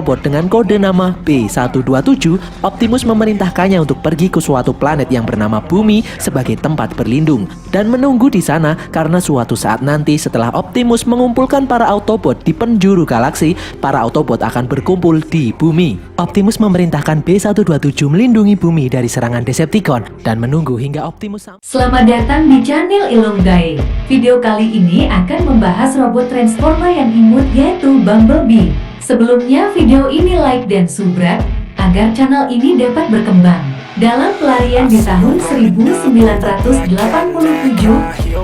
Autobot dengan kode nama B127, Optimus memerintahkannya untuk pergi ke suatu planet yang bernama Bumi sebagai tempat berlindung dan menunggu di sana karena suatu saat nanti setelah Optimus mengumpulkan para Autobot di penjuru galaksi, para Autobot akan berkumpul di Bumi. Optimus memerintahkan B127 melindungi Bumi dari serangan Decepticon dan menunggu hingga Optimus Selamat datang di channel Ilonggae. Video kali ini akan membahas robot Transformer yang imut yaitu Bumblebee. Sebelumnya video ini like dan subscribe agar channel ini dapat berkembang. Dalam pelarian di tahun 1987,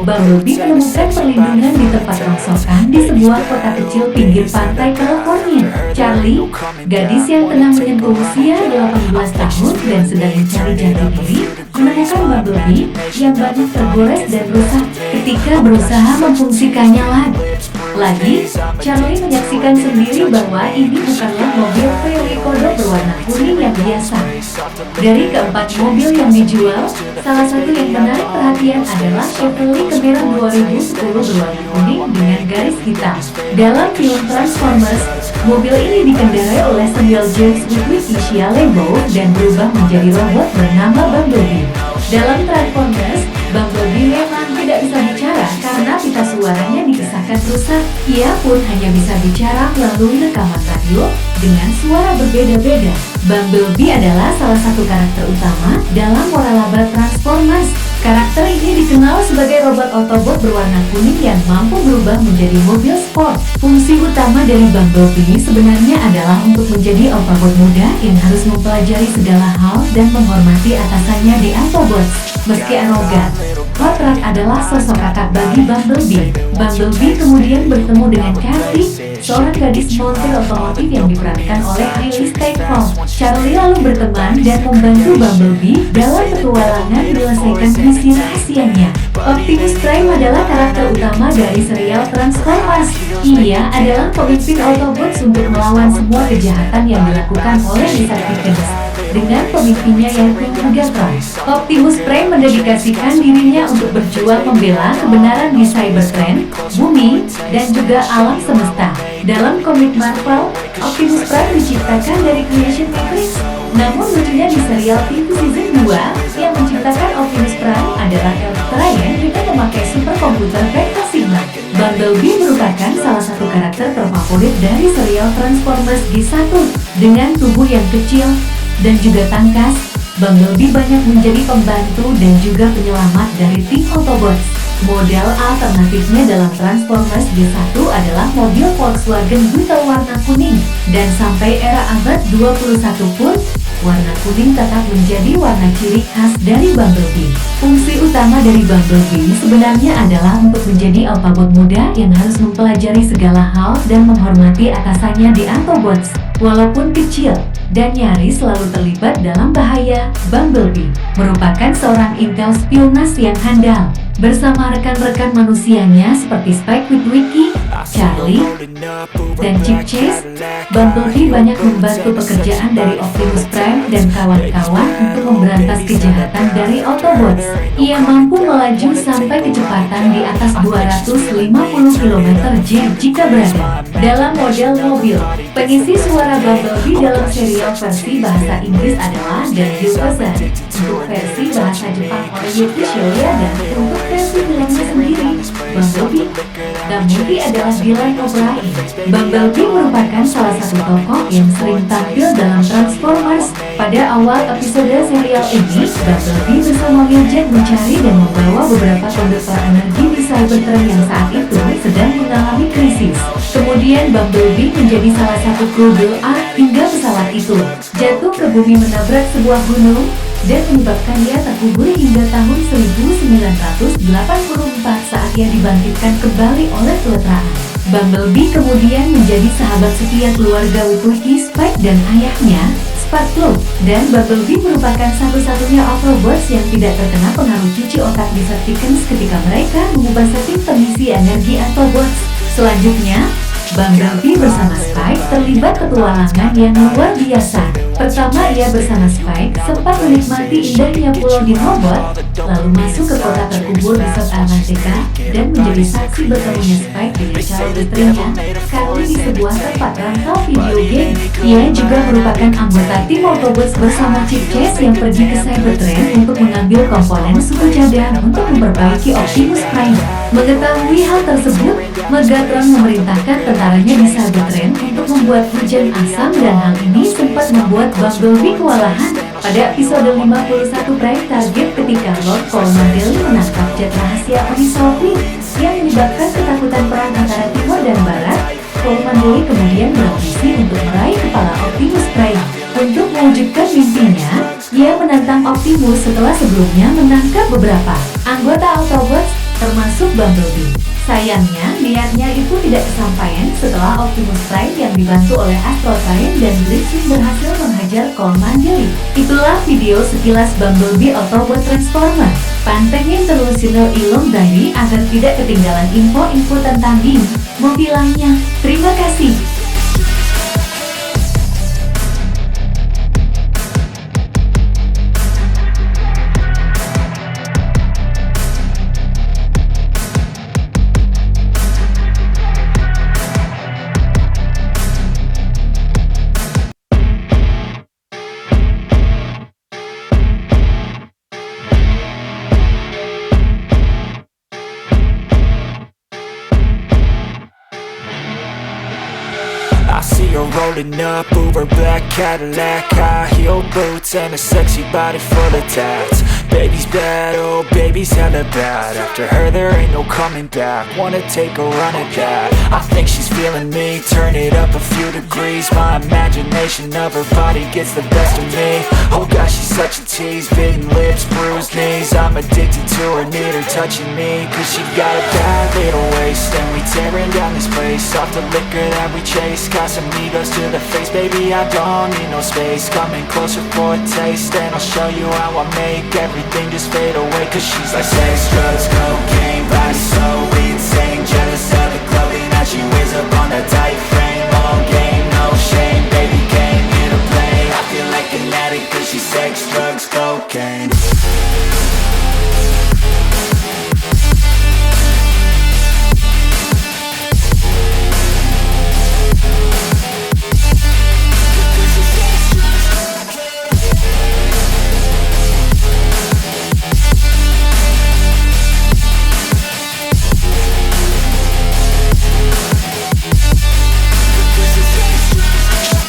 Bumblebee menemukan perlindungan di tempat rongsokan di sebuah kota kecil pinggir pantai California. Charlie, gadis yang tengah menyentuh usia 18 tahun dan sedang mencari jati diri, menemukan Bumblebee yang banyak tergores dan rusak ketika berusaha memfungsikannya lagi. Charlie menyaksikan sendiri bahwa ini bukanlah mobil Velocodrome berwarna kuning yang biasa. Dari keempat mobil yang dijual, salah satu yang menarik perhatian adalah Chevrolet Camaro 2010 berwarna kuning dengan garis hitam. Dalam film Transformers, mobil ini dikendarai oleh Samuel James Witwicky Shia LaBeouf dan berubah menjadi robot bernama Bumblebee. Dalam Transformers, Bumblebee memang tidak bisa bicara karena pita suaranya dipisahkan rusak. Ia pun hanya bisa bicara melalui rekaman radio dengan suara berbeda-beda. Bumblebee adalah salah satu karakter utama dalam waralaba Transformers. Karakter ini dikenal sebagai robot Autobot berwarna kuning yang mampu berubah menjadi mobil sport. Fungsi utama dari Bumblebee sebenarnya adalah untuk menjadi Autobot muda yang harus mempelajari segala hal dan menghormati atasannya di Autobots. Meski arogan, Hot Rod adalah sosok kakak bagi Bumblebee. Bumblebee kemudian bertemu dengan Cathy, seorang gadis montir otomotif yang diperankan oleh Hailey Steinfeld. Charlie lalu berteman dan membantu Bumblebee dalam petualangan menyelesaikan misi rahasianya. Optimus Prime adalah karakter utama dari serial Transformers. Ia adalah pemimpin Autobots untuk melawan semua kejahatan yang dilakukan oleh Decepticons. Dengan pemimpinnya yang Megatron, Optimus Prime mendedikasikan dirinya untuk berjuang membela kebenaran di Cybertron, bumi, dan juga alam semesta. Dalam komik Marvel, Optimus Prime diciptakan dari Creation Matrix. Namun lucunya di serial TV Season 2, yang menciptakan Optimus Prime adalah Ryan dengan memakai superkomputer Vector Sigma. Bumblebee merupakan salah satu karakter terfavorit dari serial Transformers G1. Dengan tubuh yang kecil dan juga tangkas, Bumblebee banyak menjadi pembantu dan juga penyelamat dari tim Autobots. Model alternatifnya dalam Transformers G1 adalah mobil Volkswagen Beetle warna kuning, dan sampai era abad 21 pun, warna kuning tetap menjadi warna ciri khas dari Bumblebee. Fungsi utama dari Bumblebee sebenarnya adalah untuk menjadi Autobot muda yang harus mempelajari segala hal dan menghormati atasannya di Autobots. Walaupun kecil dan nyaris selalu terlibat dalam bahaya, Bumblebee merupakan seorang intel spionase yang handal. Bersama rekan-rekan manusianya seperti Spike Witwicky, Charlie, dan Chip Chase, Bumblebee banyak membantu pekerjaan dari Optimus Prime dan kawan-kawan untuk memberantas kejahatan dari Autobots. Ia mampu melaju sampai kecepatan di atas 250 km/jam jika berada dalam model mobil. Pengisi suara Bumblebee dalam serial versi bahasa Inggris adalah Daniel Ozan. Untuk versi bahasa Jepang oleh Yuki Shoya, dan untuk versi filmnya sendiri, Bumblebee The Movie adalah Dylan O'Brien. Bumblebee merupakan salah satu tokoh yang sering tampil dalam Transformers. Pada awal episode serial ini, Bumblebee bersama Wheeljack mencari dan membawa beberapa konduktor energi di Cybertron yang saat itu sedang mengalami krisis. Kemudian Bumblebee menjadi salah satu kru Ark hingga pesawat itu jatuh ke bumi menabrak sebuah gunung dan menyebabkan dia terkubur hingga tahun 1984 saat ia dibangkitkan kembali oleh keletraan. Bumblebee kemudian menjadi sahabat setia keluarga Witwicky, Spike, dan ayahnya, Sparkplug. Dan Bumblebee merupakan satu-satunya Autobots yang tidak terkena pengaruh cuci otak Decepticons ketika mereka mengubah setting pengisi energi Autobots. Selanjutnya, Bumblebee bersama Spike terlibat petualangan yang luar biasa. Pertama, ia bersama Spike sempat menikmati indahnya pulau di Hobart, lalu masuk ke kota terkubur di South Atlantica dan menjadi saksi bertemunya Spike dengan calon istrinya, Carly, di sebuah tempat rantau video game. Ia juga merupakan anggota tim Autobots bersama Chip Chase yang pergi ke Cybertron untuk mengambil komponen suku cadang untuk memperbaiki Optimus Prime. Mengetahui hal tersebut, Megatron memerintahkan tentaranya di Cybertron untuk membuat hujan asam, dan hal ini sempat membuat Bumblebee kewalahan. Pada episode 51 Prime Target, ketika Lord Cornwall menangkap jet rahasia Onisophie yang menyebabkan ketakutan perang antara timur dan barat, Cornwall kemudian berambisi untuk meraih kepala Optimus Prime. Untuk mewujudkan mimpinya, ia menantang Optimus setelah sebelumnya menangkap beberapa anggota Autobots, termasuk Bumblebee. Sayangnya, niatnya itu tidak kesampaian setelah Optimus Prime yang dibantu oleh Astro Prime dan Blitzwing berhasil menghajar Cornwall. Itulah video sekilas Bumblebee Autobot Transformer. Pantengin terus channel Ilom Diary agar tidak ketinggalan info-info tentang game mobil lainnya. Terima kasih. I see her rolling up, Uber black Cadillac, high heel boots and a sexy body full of tats. Baby's bad, oh baby's hella bad. After her there ain't no coming back. Wanna take a run at that? I think she's feeling me. Turn it up a few degrees. My imagination of her body gets the best of me. Oh gosh, she's such a tease. Bitten lips, bruised knees. I'm addicted to her, need her touching me. Cause she got a bad little waist, and we tearing down this place. Off the liquor that we chase. Casamigos to the face, baby, I don't need no space. Coming closer for a taste, and I'll show you how I make everything just fade away. Cause she's like sex, drugs, cocaine, body so insane. Jealous of the clothing that she wears up on that tight frame. All game, no shame, baby came here to play. I feel like an addict cause she's sex, drugs, cocaine.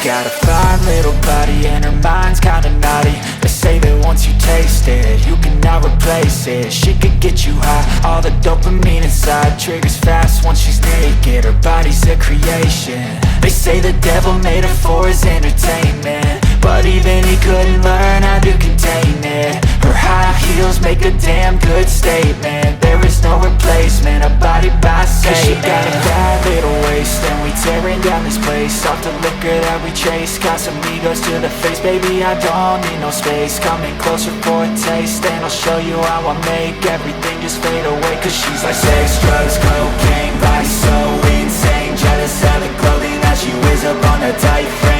Got a fine little body and her mind's kinda naughty. They say that once you taste it, you cannot replace it. She could get you high, all the dopamine inside triggers fast once she's naked. Her body's a creation. They say the devil made her for his entertainment, but even he couldn't learn how to contain it. Her high heels make a damn good statement. There is no replacement, a body by Satan. She got a bad little waist, and we tearing down this place. Off the liquor that we chase. Casamigos to the face, baby, I don't need no space. Coming closer for a taste, and I'll show you how I make everything just fade away. Cause she's like sex, drugs, cocaine, body so insane. Jealous of the clothing that she wears up on her tight frame.